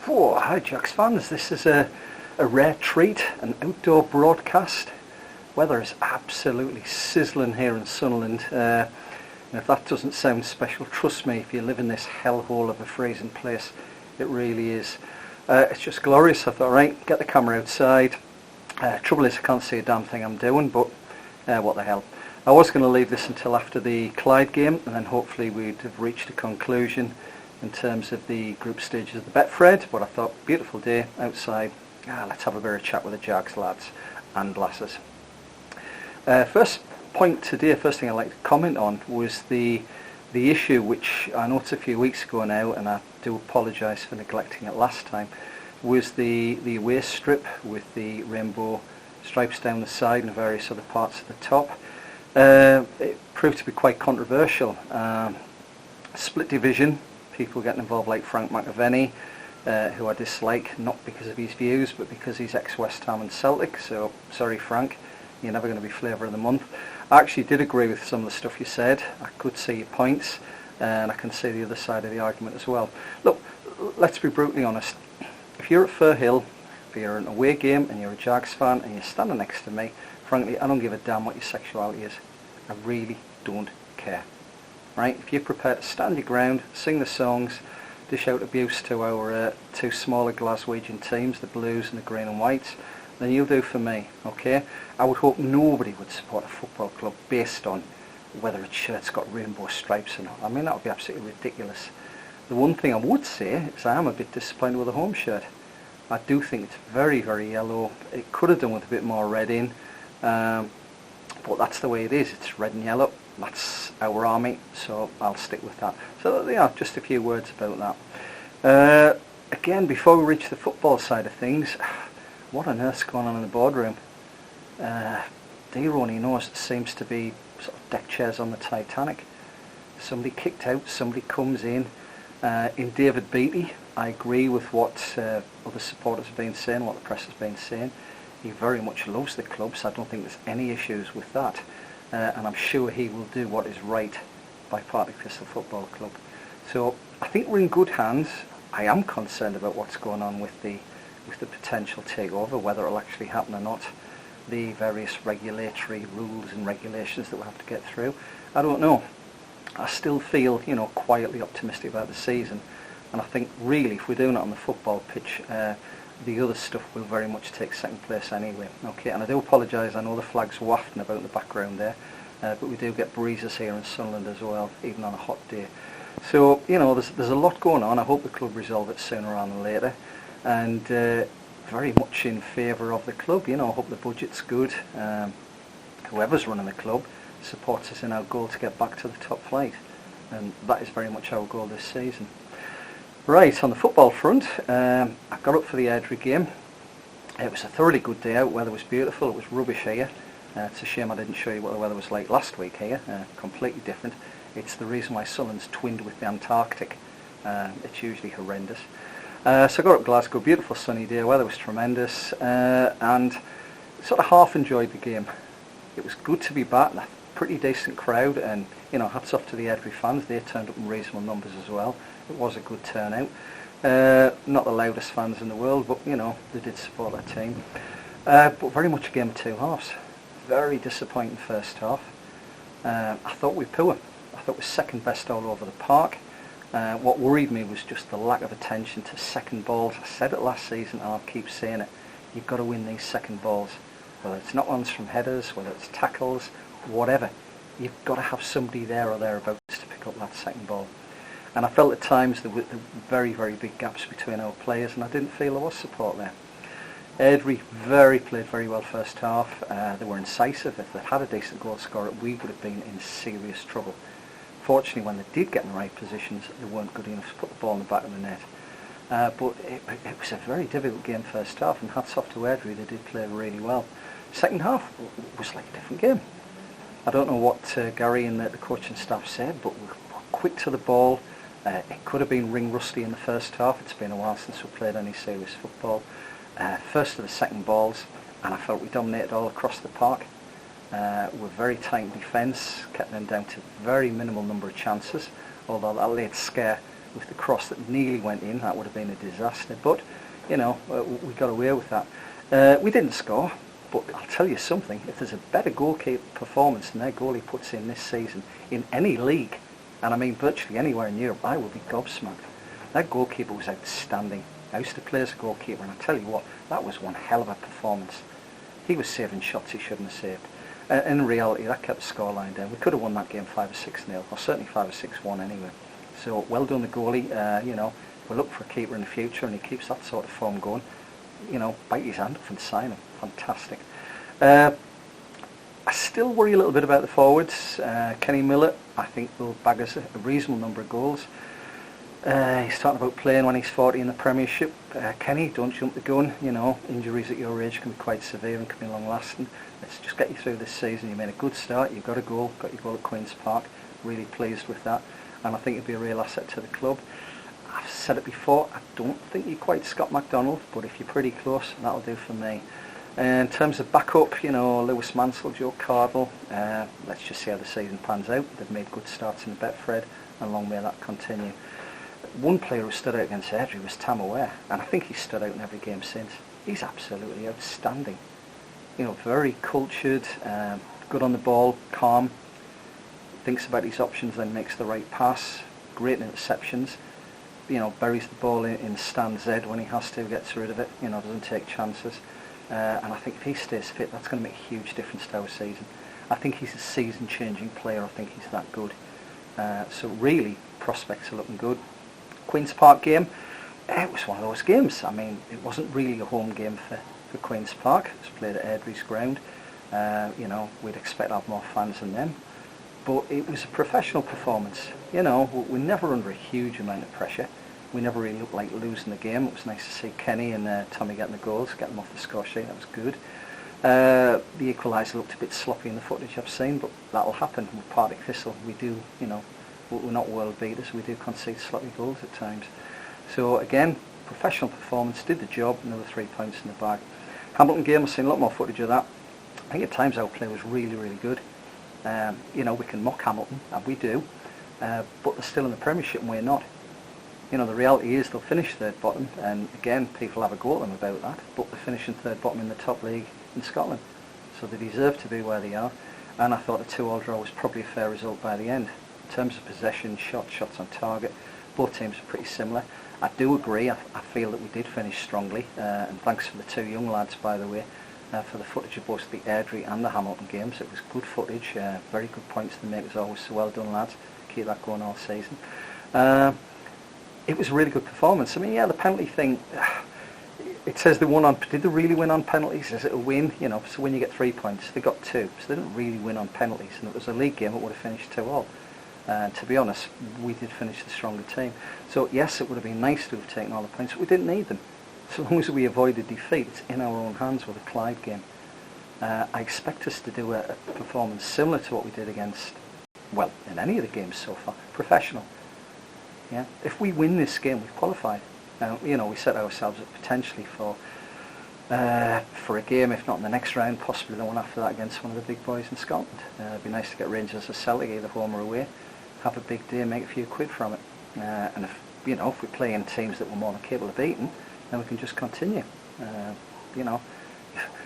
Whoa, hi Jags fans, this is a rare treat, an outdoor broadcast. Weather is absolutely sizzling here in Sunderland. And if that doesn't sound special, trust me, if you live in this hellhole of a freezing place, it really is. It's just glorious. I thought, right, get the camera outside. Trouble is I can't see a damn thing I'm doing, but what the hell. I was going to leave this until after the Clyde game, and then hopefully we'd have reached a conclusion in terms of the group stages of the Betfred, but I thought, beautiful day outside, let's have a bit of a chat with the Jags lads and lasses. First point today, first thing I'd like to comment on was the issue, which I know it's a few weeks ago now, and I do apologise for neglecting it last time, was the away strip with the rainbow stripes down the side and various other parts of the top. It proved to be quite controversial. Split division, people getting involved like Frank McAvenny, who I dislike, not because of his views, but because he's ex-West Ham and Celtic, so sorry Frank, you're never going to be flavour of the month. I actually did agree with some of the stuff you said. I could see your points, and I can see the other side of the argument as well. Look, let's be brutally honest. If you're at Firhill, if you're in an away game and you're a Jags fan and you're standing next to me, frankly, I don't give a damn what your sexuality is. I really don't care. Right? If you're prepared to stand your ground, sing the songs, dish out abuse to our two smaller Glaswegian teams, the Blues and the Green and Whites, then you'll do for me, okay? I would hope nobody would support a football club based on whether its shirt's got rainbow stripes or not. I mean, that would be absolutely ridiculous. The one thing I would say is I am a bit disappointed with the home shirt. I do think it's very, very yellow. It could have done with a bit more red in, but that's the way it is. It's red and yellow. That's our army, so I'll stick with that. So yeah, just a few words about that. Again, before we reach the football side of things, what on earth's going on in the boardroom? Dear only knows, it seems to be sort of deck chairs on the Titanic. Somebody kicked out, somebody comes in. In David Beattie, I agree with what other supporters have been saying, what the press has been saying. He very much loves the club, so I don't think there's any issues with that. And I'm sure he will do what is right by Partick Thistle Football Club. So I think we're in good hands. I am concerned about what's going on with the potential takeover, whether it'll actually happen or not, the various regulatory rules and regulations that we'll have to get through. I don't know. I still feel, quietly optimistic about the season, and I think really if we're doing it on the football pitch, the other stuff will very much take second place anyway. Okay, and I do apologise, I know the flag's wafting about in the background there, but we do get breezes here in Sunderland as well, even on a hot day. So, there's a lot going on. I hope the club resolve it sooner rather than later, and very much in favour of the club. I hope the budget's good. Whoever's running the club supports us in our goal to get back to the top flight, and that is very much our goal this season. Right, on the football front, I got up for the Airdrie game. It was a thoroughly good day out, weather was beautiful, it was rubbish here. It's a shame I didn't show you what the weather was like last week here, completely different. It's the reason why Sunderland's twinned with the Antarctic. It's usually horrendous. So I got up Glasgow, beautiful sunny day, weather was tremendous, and sort of half enjoyed the game. It was good to be back, a pretty decent crowd, and hats off to the Airdrie fans, they turned up in reasonable numbers as well. It was a good turnout. Not the loudest fans in the world, but they did support their team. But very much a game of two halves. Very disappointing first half. I thought we were poor. I thought we were second best all over the park. What worried me was just the lack of attention to second balls. I said it last season and I'll keep saying it. You've got to win these second balls. Whether it's knock-ons from headers, whether it's tackles, whatever. You've got to have somebody there or thereabouts to pick up that second ball. And I felt at times there were very, very big gaps between our players, and I didn't feel there was support there. Airdrie played very well first half. They were incisive. If they'd had a decent goal scorer, we would have been in serious trouble. Fortunately, when they did get in the right positions, they weren't good enough to put the ball in the back of the net. But it was a very difficult game first half, and hats off to Airdrie, they did play really well. Second half was like a different game. I don't know what Gary and the coaching staff said, but we were quick to the ball. It could have been ring rusty in the first half. It's been a while since we played any serious football. First to the second balls, and I felt we dominated all across the park. We're very tight in defence, kept them down to very minimal number of chances, although that laid scare with the cross that nearly went in. That would have been a disaster, but you know, we got away with that. We didn't score, but I'll tell you something, if there's a better goalkeeper performance than their goalie puts in this season in any league, and I mean virtually anywhere in Europe, I will be gobsmacked. That goalkeeper was outstanding. I used to play as a goalkeeper, and I tell you what, that was one hell of a performance. He was saving shots he shouldn't have saved. In reality, that kept the scoreline down. We could have won that game 5 or 6-0, or certainly 5 or 6-1 anyway. So well done the goalie. You know, we'll look for a keeper in the future, and he keeps that sort of form going. You know, bite his hand off and sign him. Fantastic. I still worry a little bit about the forwards. Kenny Miller, I think, will bag us a reasonable number of goals. He's talking about playing when he's 40 in the Premiership. Kenny, don't jump the gun. You know, injuries at your age can be quite severe and can be long-lasting. Let's just get you through this season. You made a good start. You've got a goal. Got your goal at Queen's Park. Really pleased with that. And I think it'll be a real asset to the club. I've said it before, I don't think you're quite Scott MacDonald, but if you're pretty close, that'll do for me. In terms of backup, you know, Lewis Mansell, Joe Cardle, let's just see how the season pans out. They've made good starts in Betfred, and long may that continue. One player who stood out against Airdrie was Tam Aware, and I think he's stood out in every game since. He's absolutely outstanding. You know, very cultured, good on the ball, calm, thinks about his options, then makes the right pass, great interceptions. You know, buries the ball in stand Z when he has to, gets rid of it, you know, doesn't take chances. And I think if he stays fit, that's going to make a huge difference to our season. I think he's a season-changing player. I think he's that good. So really, prospects are looking good. Queen's Park game, it was one of those games. I mean, it wasn't really a home game for Queen's Park. It was played at Airdrie's ground. You know, we'd expect to have more fans than them. But it was a professional performance. You know, we're never under a huge amount of pressure. We never really looked like losing the game. It was nice to see Kenny and Tommy getting the goals, getting them off the score sheet. That was good. The equaliser looked a bit sloppy in the footage I've seen, but that'll happen with Partick Thistle. We do, you know, we're not world beaters. We do concede sloppy goals at times. So again, professional performance, did the job. Another 3 points in the bag. Hamilton game, I've seen a lot more footage of that. I think at times our play was really, really good. You know, we can mock Hamilton, and we do, but they're still in the Premiership and we're not. You know, the reality is they'll finish third bottom, and again, people have a go at them about that, but they're finishing third bottom in the top league in Scotland. So they deserve to be where they are, and I thought a 2-2 draw was probably a fair result by the end. In terms of possession, shots on target, both teams are pretty similar. I do agree, I feel that we did finish strongly, and thanks for the two young lads, by the way, for the footage of both the Airdrie and the Hamilton games. It was good footage, very good points to make as always, so well done lads, keep that going all season. It was a really good performance. I mean, yeah, the penalty thing, it says they won on, did they really win on penalties? Is it a win? You know, so when you get 3 points, they got 2, so they didn't really win on penalties, and it was a league game, it would have finished 2-2. To be honest, we did finish the stronger team. So yes, it would have been nice to have taken all the points, but we didn't need them. So long as we avoided defeat, it's in our own hands with the Clyde game. I expect us to do a performance similar to what we did against, well, in any of the games so far, professional. Yeah, if we win this game, we've qualified. You know, we set ourselves up potentially for a game, if not in the next round, possibly the one after that against one of the big boys in Scotland. It'd be nice to get Rangers or Celtic either home or away, have a big day, make a few quid from it. And if, you know, if we play in teams that we're more than capable of beating, then we can just continue. You know,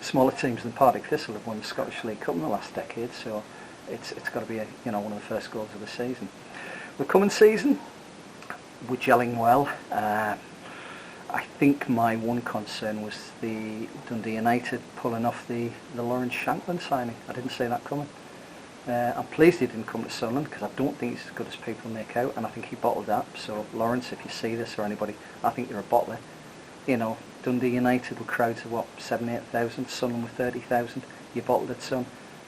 smaller teams than Partick Thistle have won the Scottish League Cup in the last decade, so it's got to be one of the first goals of the season. The coming season, we're gelling well. I think my one concern was the Dundee United pulling off the Lawrence Shankland signing. I didn't see that coming. I'm pleased he didn't come to Sunderland because I don't think he's as good as people make out, and I think he bottled that. So Lawrence, if you see this or anybody, I think you're a bottler. You know, Dundee United with crowds of 7,000-8,000, Sunderland with 30,000. You bottled it, son.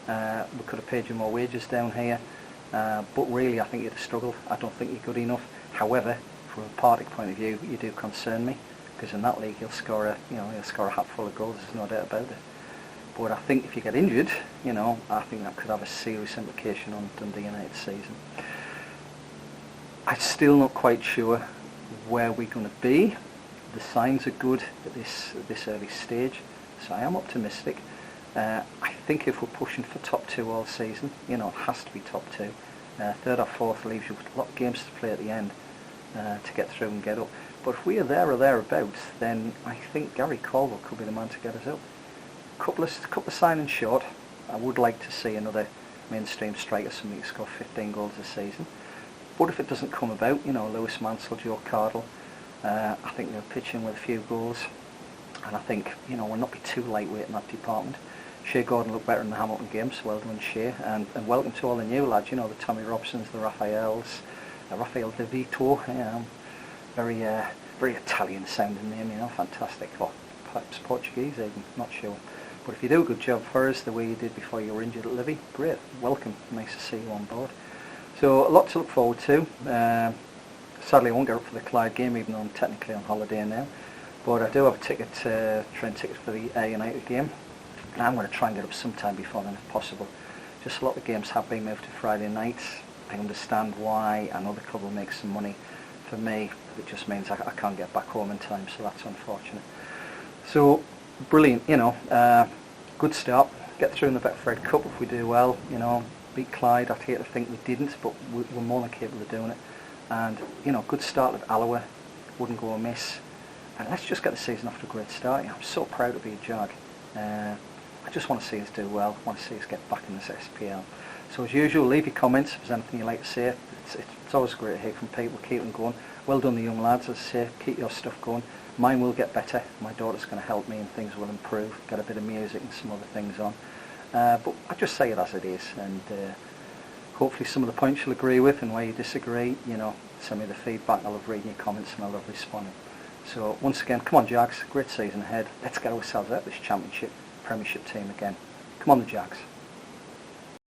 We could have paid you more wages down here, but really I think you'd have struggled. I don't think you're good enough. However, from a Partick point of view, you do concern me, because in that league he'll score a hatful of goals. There's no doubt about it. But I think if you get injured, I think that could have a serious implication on Dundee United's season. I'm still not quite sure where we're going to be. The signs are good at this early stage, so I am optimistic. I think if we're pushing for top 2 all season, it has to be top 2. Third or fourth leaves you with a lot of games to play at the end. to get through and get up. But if we are there or thereabouts, then I think Gary Caldwell could be the man to get us up. Couple of signings short. I would like to see another mainstream striker, somebody who score 15 goals this season. But if it doesn't come about, Lewis Mansell, Joe Cardle, I think they're pitching with a few goals. And I think, we'll not be too lightweight in that department. Shea Gordon looked better in the Hamilton game, so well done Shea. And welcome to all the new lads, the Tommy Robsons, the Raphaels, Raphael De Vito, very Italian sounding name, fantastic. Or perhaps Portuguese even, not sure. But if you do a good job for us the way you did before you were injured at Livy, great, welcome, nice to see you on board. So a lot to look forward to. Sadly I won't get up for the Clyde game, even though I'm technically on holiday now. But I do have a train ticket for the A United game. And I'm going to try and get up sometime before then if possible. Just a lot of games have been moved to Friday nights. I understand why. I know the club will make some money. For me, it just means I can't get back home in time, so that's unfortunate. So, brilliant, good start. Get through in the Betfred Cup if we do well, beat Clyde. I'd hate to think we didn't, but we're more than capable of doing it. And, good start at Alloa, wouldn't go amiss. And let's just get the season off to a great start. I'm so proud to be a Jag. I just want to see us do well. I want to see us get back in this SPL. So as usual, leave your comments if there's anything you'd like to say. It's always great to hear from people. Keep them going. Well done, the young lads. As I say, keep your stuff going. Mine will get better. My daughter's going to help me and things will improve. Get a bit of music and some other things on. But I just say it as it is. And hopefully some of the points you'll agree with, and where you disagree, send me the feedback. I love reading your comments and I love responding. So once again, come on Jags, great season ahead. Let's get ourselves out of this Championship, Premiership team again. Come on the Jags.